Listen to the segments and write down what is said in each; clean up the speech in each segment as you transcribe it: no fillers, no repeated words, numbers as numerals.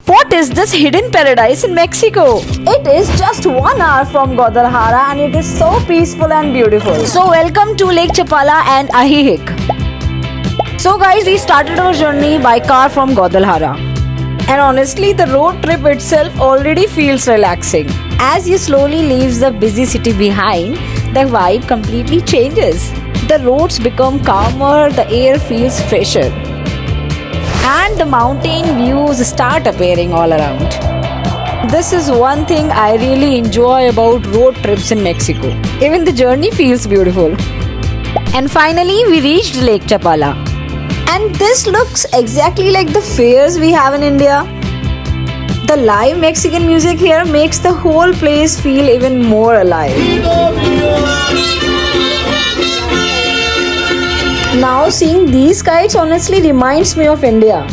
What is this hidden paradise in Mexico? It is just 1 hour from Guadalajara and it is so peaceful and beautiful. So welcome to Lake Chapala and Ajijic. So guys, we started our journey by car from Guadalajara. And honestly, the road trip itself already feels relaxing. As you slowly leave the busy city behind, the vibe completely changes. The roads become calmer, the air feels fresher, and the mountain views start appearing all around. This is one thing I really enjoy about road trips in Mexico. Even the journey feels beautiful. And finally, we reached Lake Chapala. And this looks exactly like the fairs we have in India. The live Mexican music here makes the whole place feel even more alive. Now seeing these kites honestly reminds me of India.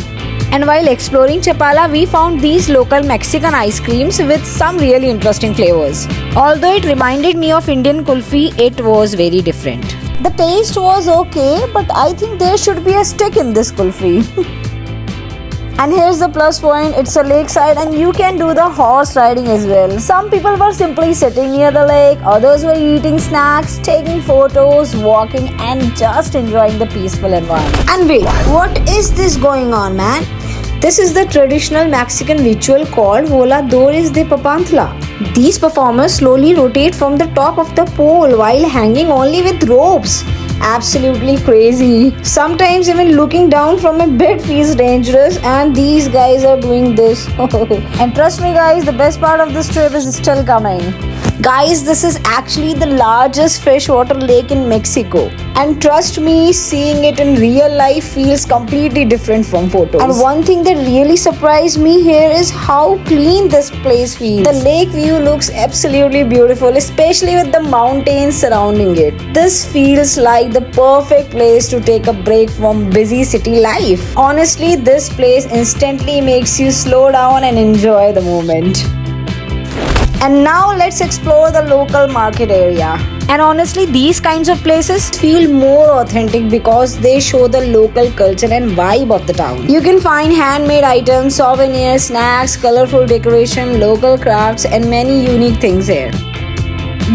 And while exploring Chapala, we found these local Mexican ice creams with some really interesting flavors. Although it reminded me of Indian kulfi, it was very different. The taste was okay, but I think there should be a stick in this kulfi. And here's the plus point, it's a lakeside and you can do the horse riding as well. Some people were simply sitting near the lake, others were eating snacks, taking photos, walking and just enjoying the peaceful environment. And wait, what is this going on, man? This is the traditional Mexican ritual called Voladores de Papantla. These performers slowly rotate from the top of the pole while hanging only with ropes. Absolutely crazy. Sometimes even looking down from a bit feels dangerous, and these guys are doing this. And trust me guys, the best part of this trip is still coming. Guys, this is actually the largest freshwater lake in Mexico. And trust me, seeing it in real life feels completely different from photos. And one thing that really surprised me here is how clean this place feels. The lake view looks absolutely beautiful, especially with the mountains surrounding it. This feels like the perfect place to take a break from busy city life. Honestly, this place instantly makes you slow down and enjoy the moment. And now let's explore the local market area. And honestly, these kinds of places feel more authentic because they show the local culture and vibe of the town. You can find handmade items, souvenirs, snacks, colorful decoration, local crafts and many unique things here.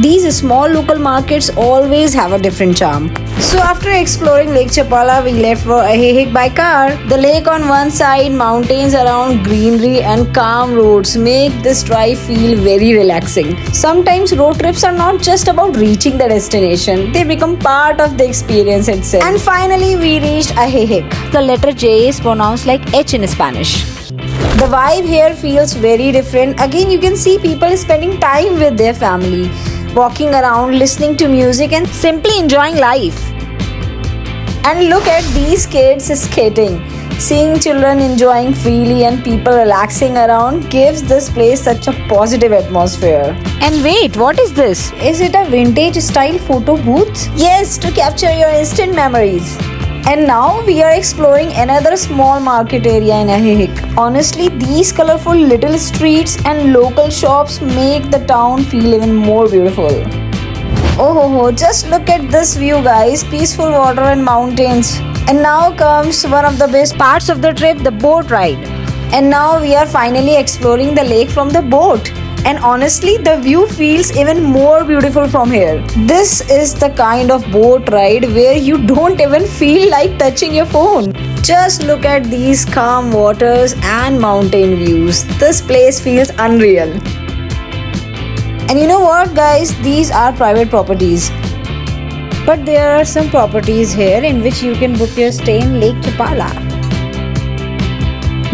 These small local markets always have a different charm. So after exploring Lake Chapala, we left for Ajijic by car. The lake on one side, mountains around, greenery and calm roads make this drive feel very relaxing. Sometimes road trips are not just about reaching the destination, they become part of the experience itself. And finally we reached Ajijic. The letter J is pronounced like H in Spanish. The vibe here feels very different. Again, you can see people spending time with their family, walking around, listening to music and simply enjoying life. And look at these kids skating. Seeing children enjoying freely and people relaxing around gives this place such a positive atmosphere. And wait, what is this? Is it a vintage style photo booth? Yes, to capture your instant memories. And now we are exploring another small market area in Ajijic. Honestly, these colorful little streets and local shops make the town feel even more beautiful. Oh, just look at this view guys, peaceful water and mountains. And now comes one of the best parts of the trip, the boat ride. And now we are finally exploring the lake from the boat. And honestly, the view feels even more beautiful from here. This is the kind of boat ride where you don't even feel like touching your phone. Just look at these calm waters and mountain views. This place feels unreal. And you know what guys, these are private properties. But there are some properties here in which you can book your stay in Lake Chapala.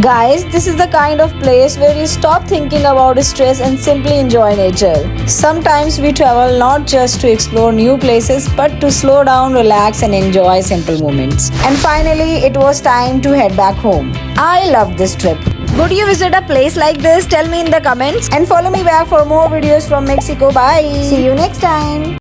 Guys, this is the kind of place where you stop thinking about stress and simply enjoy nature. Sometimes we travel not just to explore new places but to slow down, relax and enjoy simple moments. And finally, it was time to head back home. I love this trip. Would you visit a place like this? Tell me in the comments and follow me back for more videos from Mexico. Bye. See you next time.